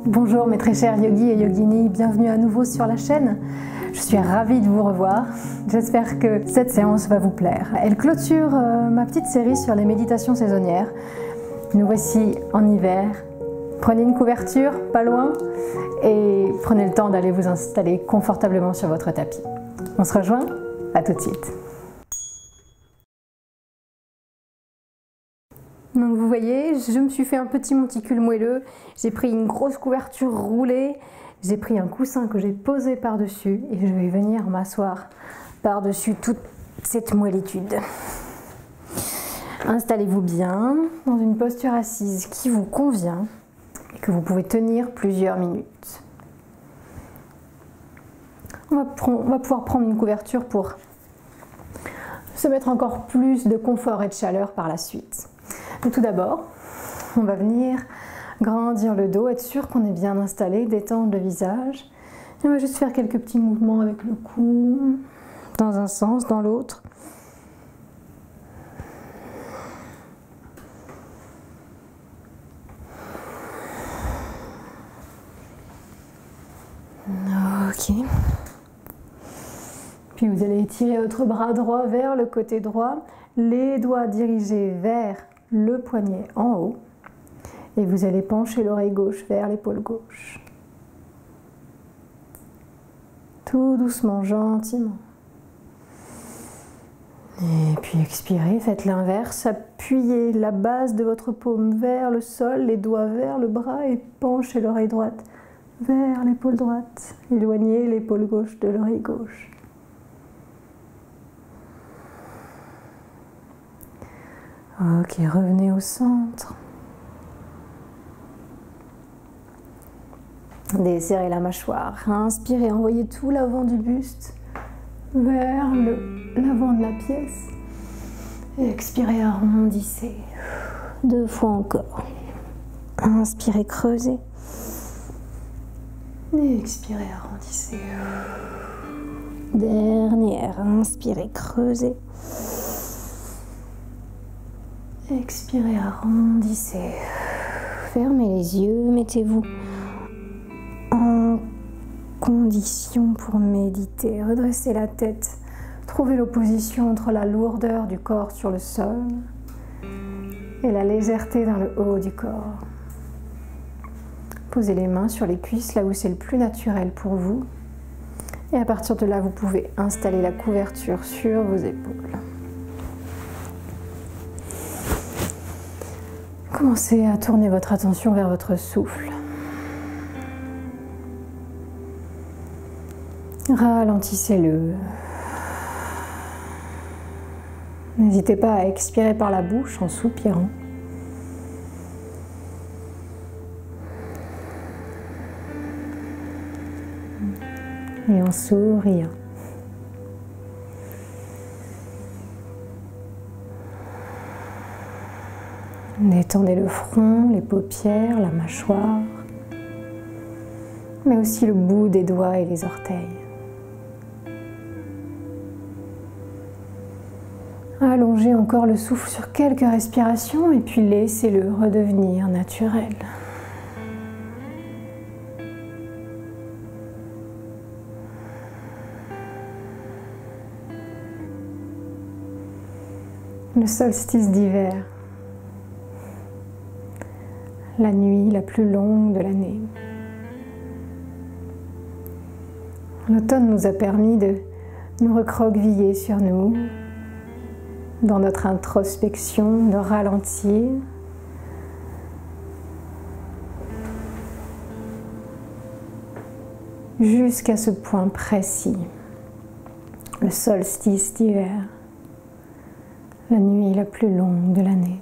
Bonjour mes très chers yogis et yoginis, bienvenue à nouveau sur la chaîne. Je suis ravie de vous revoir. J'espère que cette séance va vous plaire. Elle clôture ma petite série sur les méditations saisonnières. Nous voici en hiver. Prenez une couverture, pas loin, et prenez le temps d'aller vous installer confortablement sur votre tapis. On se rejoint? À tout de suite. Donc vous voyez, je me suis fait un petit monticule moelleux, j'ai pris une grosse couverture roulée, j'ai pris un coussin que j'ai posé par-dessus et je vais venir m'asseoir par-dessus toute cette moellitude. Installez-vous bien dans une posture assise qui vous convient et que vous pouvez tenir plusieurs minutes. On va pouvoir prendre une couverture pour se mettre encore plus de confort et de chaleur par la suite. Donc tout d'abord, on va venir grandir le dos, être sûr qu'on est bien installé, détendre le visage. Et on va juste faire quelques petits mouvements avec le cou, dans un sens, dans l'autre. Ok. Puis vous allez étirer votre bras droit vers le côté droit, les doigts dirigés vers le poignet en haut et vous allez pencher l'oreille gauche vers l'épaule gauche. Tout doucement, gentiment. Et puis expirez, faites l'inverse, appuyez la base de votre paume vers le sol, les doigts vers le bras et penchez l'oreille droite vers l'épaule droite. Éloignez l'épaule gauche de l'oreille gauche. Ok, revenez au centre. Desserrez la mâchoire. Inspirez, envoyez tout l'avant du buste vers l'avant de la pièce. Et expirez, arrondissez. 2 fois encore. Inspirez, creusez. Et expirez, arrondissez. Dernière, inspirez, creusez. Expirez, arrondissez. Fermez les yeux, mettez-vous en condition pour méditer. Redressez la tête. Trouvez l'opposition entre la lourdeur du corps sur le sol et la légèreté dans le haut du corps. Posez les mains sur les cuisses, là où c'est le plus naturel pour vous. Et à partir de là, vous pouvez installer la couverture sur vos épaules. Commencez à tourner votre attention vers votre souffle. Ralentissez-le. N'hésitez pas à expirer par la bouche en soupirant. Et en souriant. Détendez le front, les paupières, la mâchoire, mais aussi le bout des doigts et les orteils. Allongez encore le souffle sur quelques respirations et puis laissez-le redevenir naturel. Le solstice d'hiver. La nuit la plus longue de l'année. L'automne nous a permis de nous recroqueviller sur nous, dans notre introspection, de ralentir. Jusqu'à ce point précis, le solstice d'hiver, la nuit la plus longue de l'année.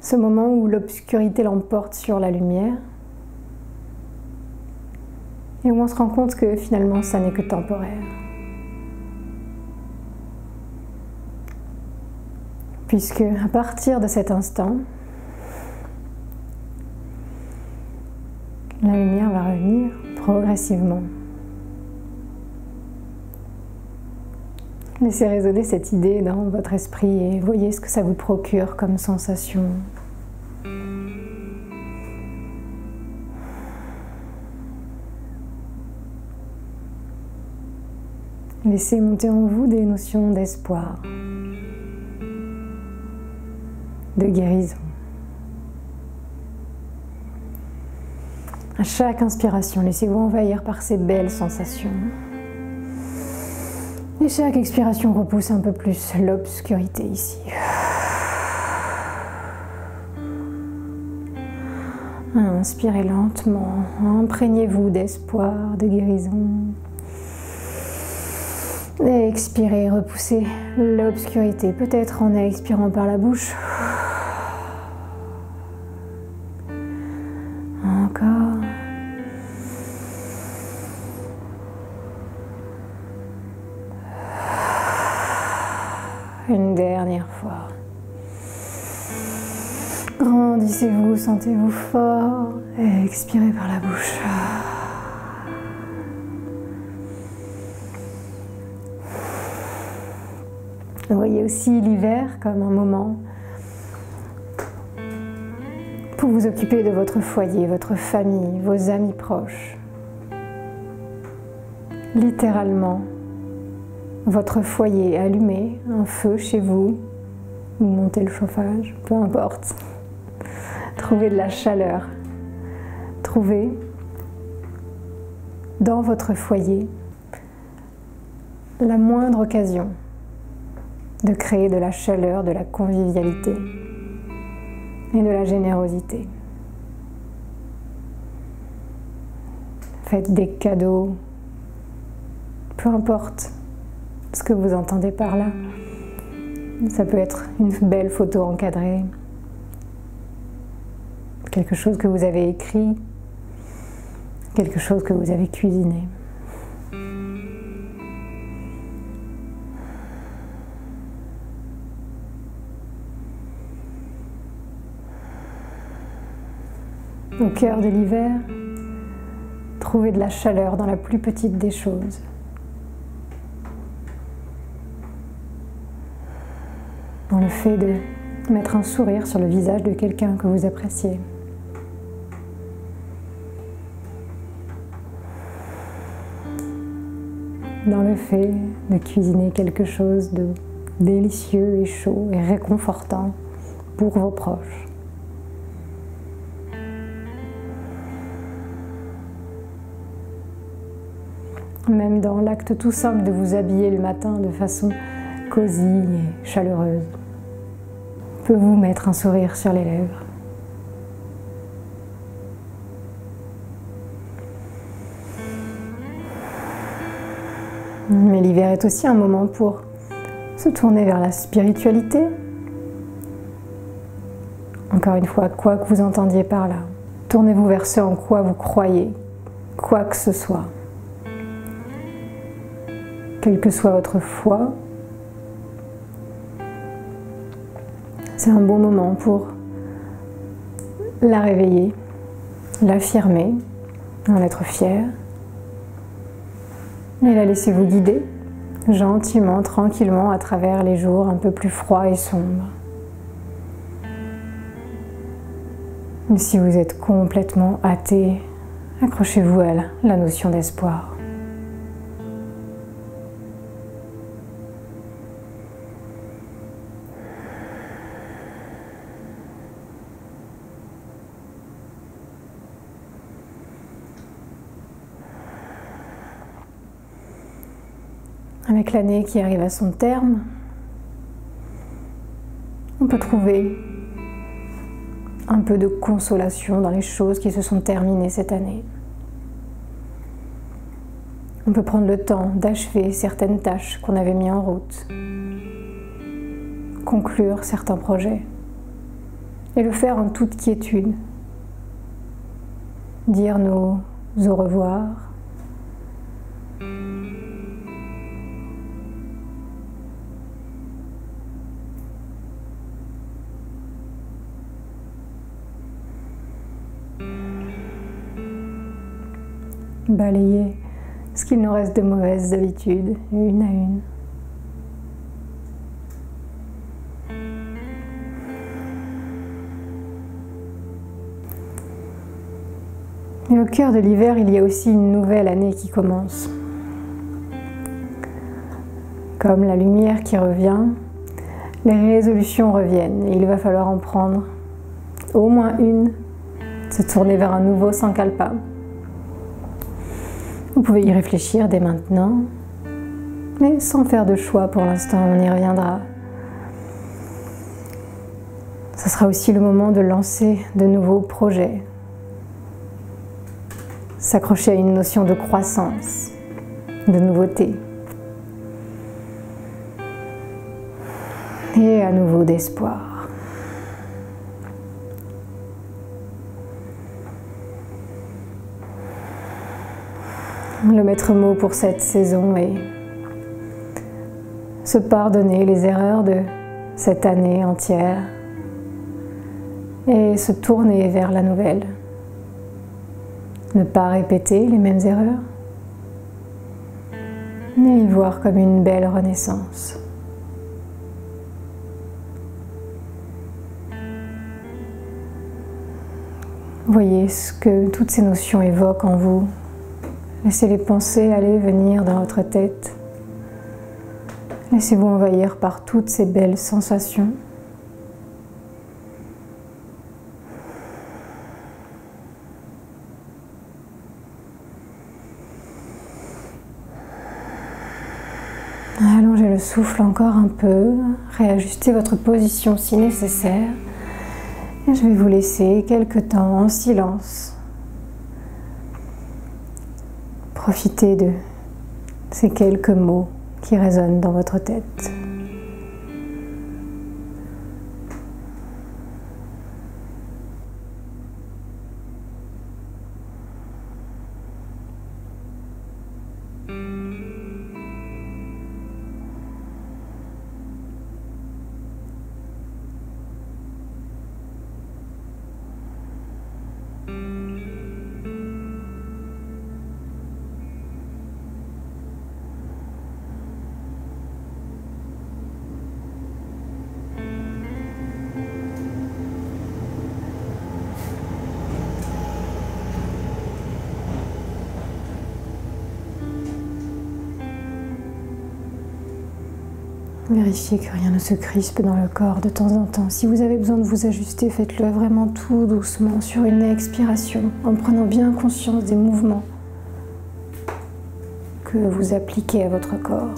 Ce moment où l'obscurité l'emporte sur la lumière et où on se rend compte que finalement ça n'est que temporaire. Puisque à partir de cet instant, la lumière va revenir progressivement. Laissez résonner cette idée dans votre esprit et voyez ce que ça vous procure comme sensation. Laissez monter en vous des notions d'espoir, de guérison. À chaque inspiration, laissez-vous envahir par ces belles sensations. Et chaque expiration repousse un peu plus l'obscurité ici. Inspirez lentement, imprégnez-vous d'espoir, de guérison. Et expirez, repoussez l'obscurité, peut-être en expirant par la bouche. Encore. Une dernière fois. Grandissez-vous, sentez-vous fort et expirez par la bouche. Voyez aussi l'hiver comme un moment pour vous occuper de votre foyer, votre famille, vos amis proches. Littéralement, votre foyer allumé, un feu chez vous, ou montez le chauffage, peu importe. Trouvez de la chaleur. Trouvez dans votre foyer la moindre occasion de créer de la chaleur, de la convivialité et de la générosité. Faites des cadeaux, peu importe ce que vous entendez par là. Ça peut être une belle photo encadrée, quelque chose que vous avez écrit, quelque chose que vous avez cuisiné. Au cœur de l'hiver, trouvez de la chaleur dans la plus petite des choses. Dans le fait de mettre un sourire sur le visage de quelqu'un que vous appréciez. Dans le fait de cuisiner quelque chose de délicieux et chaud et réconfortant pour vos proches. Même dans l'acte tout simple de vous habiller le matin de façon cosy et chaleureuse, peut vous mettre un sourire sur les lèvres. Mais l'hiver est aussi un moment pour se tourner vers la spiritualité. Encore une fois, quoi que vous entendiez par là, tournez-vous vers ce en quoi vous croyez, quoi que ce soit. Quelle que soit votre foi, c'est un bon moment pour la réveiller, l'affirmer, en être fier, et la laisser vous guider gentiment, tranquillement à travers les jours un peu plus froids et sombres. Et si vous êtes complètement athée, accrochez-vous à la notion d'espoir. Avec l'année qui arrive à son terme, on peut trouver un peu de consolation dans les choses qui se sont terminées cette année. On peut prendre le temps d'achever certaines tâches qu'on avait mises en route, conclure certains projets et le faire en toute quiétude. Dire nos au revoir, balayer ce qu'il nous reste de mauvaises habitudes, une à une. Et au cœur de l'hiver, il y a aussi une nouvelle année qui commence. Comme la lumière qui revient, les résolutions reviennent et il va falloir en prendre au moins une, se tourner vers un nouveau sankalpa. Vous pouvez y réfléchir dès maintenant, mais sans faire de choix pour l'instant, on y reviendra. Ce sera aussi le moment de lancer de nouveaux projets, s'accrocher à une notion de croissance, de nouveauté, et à nouveau d'espoir. Le maître mot pour cette saison est se pardonner les erreurs de cette année entière et se tourner vers la nouvelle. Ne pas répéter les mêmes erreurs, mais y voir comme une belle renaissance. Voyez ce que toutes ces notions évoquent en vous. Laissez les pensées aller venir dans votre tête. Laissez-vous envahir par toutes ces belles sensations. Allongez le souffle encore un peu, réajustez votre position si nécessaire. Et je vais vous laisser quelques temps en silence. Profitez de ces quelques mots qui résonnent dans votre tête. Vérifiez que rien ne se crispe dans le corps de temps en temps. Si vous avez besoin de vous ajuster, faites-le vraiment tout doucement sur une expiration, en prenant bien conscience des mouvements que vous appliquez à votre corps.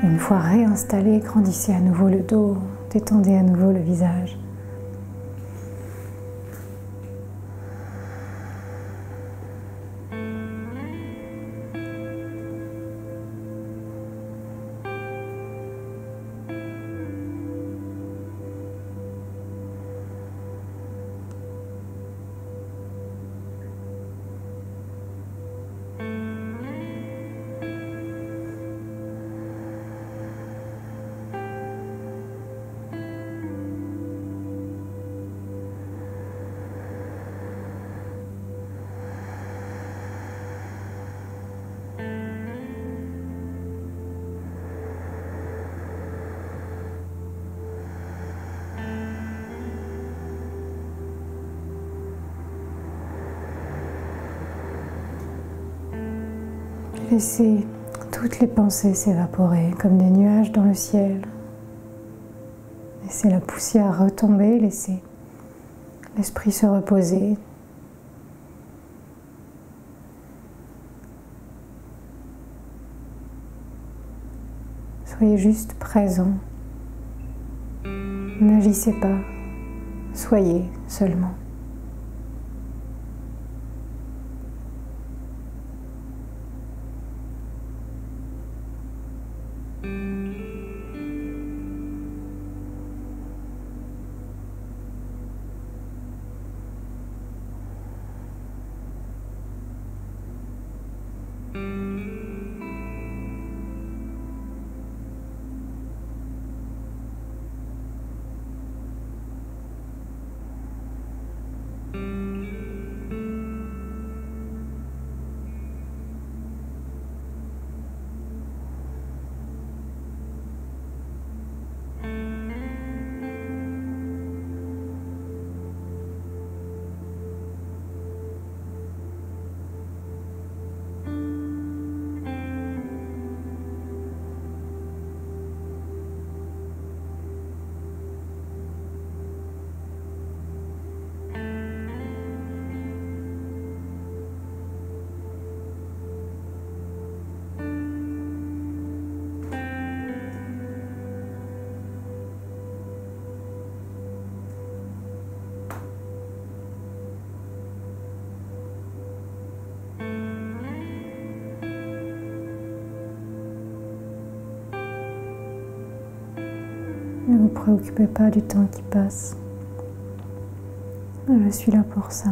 Une fois réinstallé, grandissez à nouveau le dos, détendez à nouveau le visage. Laissez toutes les pensées s'évaporer comme des nuages dans le ciel. Laissez la poussière retomber, laissez l'esprit se reposer. Soyez juste présent. N'agissez pas, soyez seulement. Ne vous préoccupez pas du temps qui passe. Je suis là pour ça.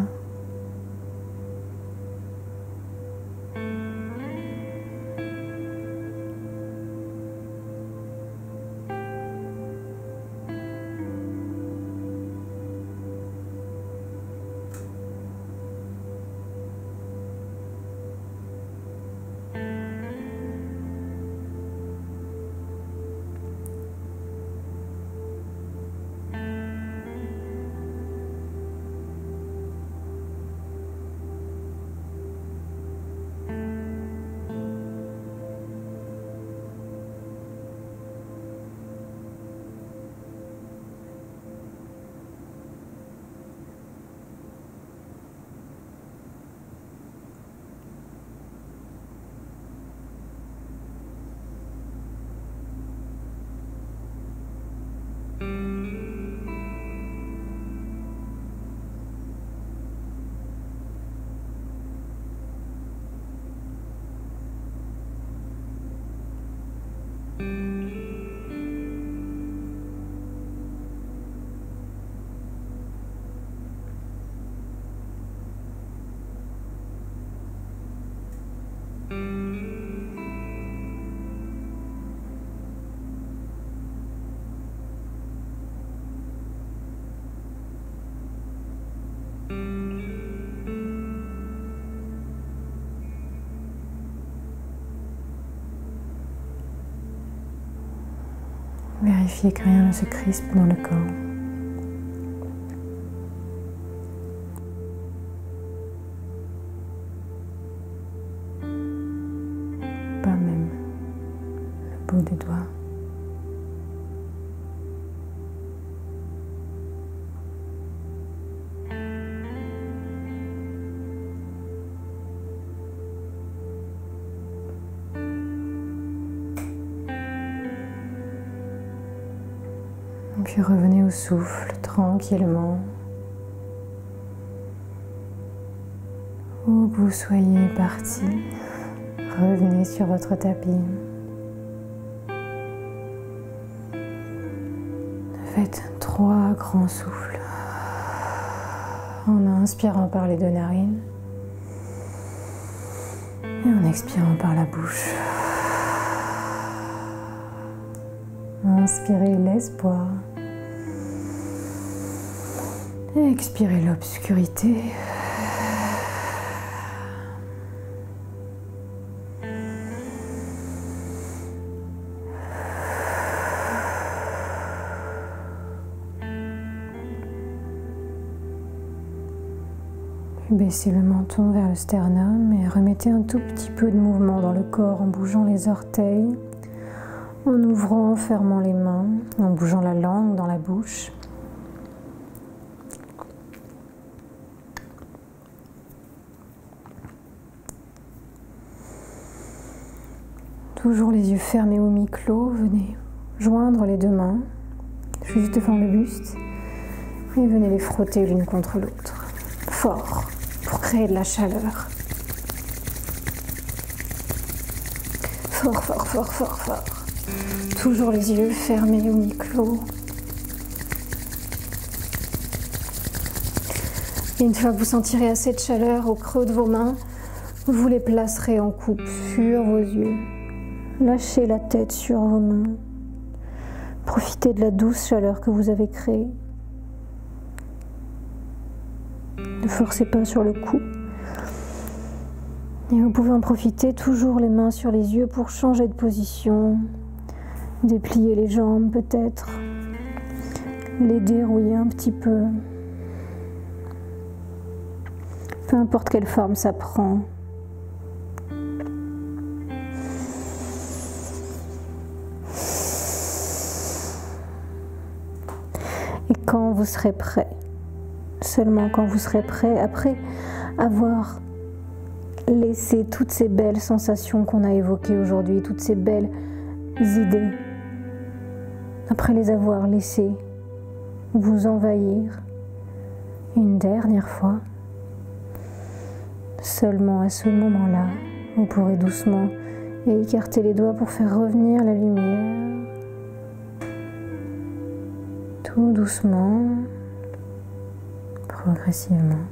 Vérifiez que rien ne se crispe dans le corps. Pas même le bout des doigts. Puis revenez au souffle tranquillement. Où que vous soyez parti, revenez sur votre tapis. Faites 3 grands souffles. En inspirant par les 2 narines et en expirant par la bouche. Inspirez l'espoir. Expirez l'obscurité. Baissez le menton vers le sternum et remettez un tout petit peu de mouvement dans le corps en bougeant les orteils, en ouvrant, en fermant les mains, en bougeant la langue dans la bouche. Toujours les yeux fermés ou mi-clos, venez joindre les 2 mains, juste devant le buste, et venez les frotter l'une contre l'autre, fort, pour créer de la chaleur. Fort, fort, fort, fort, fort. Toujours les yeux fermés ou mi-clos. Et une fois que vous sentirez assez de chaleur au creux de vos mains, vous les placerez en coupe sur vos yeux. Lâchez la tête sur vos mains. Profitez de la douce chaleur que vous avez créée. Ne forcez pas sur le cou. Et vous pouvez en profiter toujours les mains sur les yeux pour changer de position. Déplier les jambes peut-être. Les dérouiller un petit peu. Peu importe quelle forme ça prend. Et quand vous serez prêt, seulement quand vous serez prêt, après avoir laissé toutes ces belles sensations qu'on a évoquées aujourd'hui, toutes ces belles idées, après les avoir laissées vous envahir une dernière fois, seulement à ce moment-là, vous pourrez doucement écarter les doigts pour faire revenir la lumière. tout doucement, progressivement.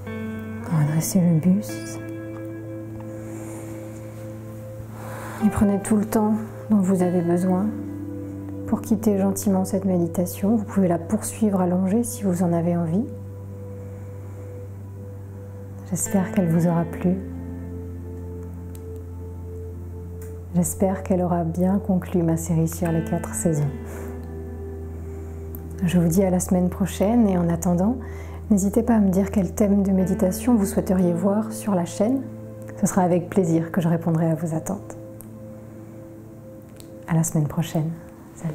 Redressez le buste. Et prenez tout le temps dont vous avez besoin pour quitter gentiment cette méditation. Vous pouvez la poursuivre allongée si vous en avez envie. J'espère qu'elle vous aura plu. J'espère qu'elle aura bien conclu ma série sur les 4 saisons. Je vous dis à la semaine prochaine et en attendant, n'hésitez pas à me dire quel thème de méditation vous souhaiteriez voir sur la chaîne. Ce sera avec plaisir que je répondrai à vos attentes. À la semaine prochaine. Salut.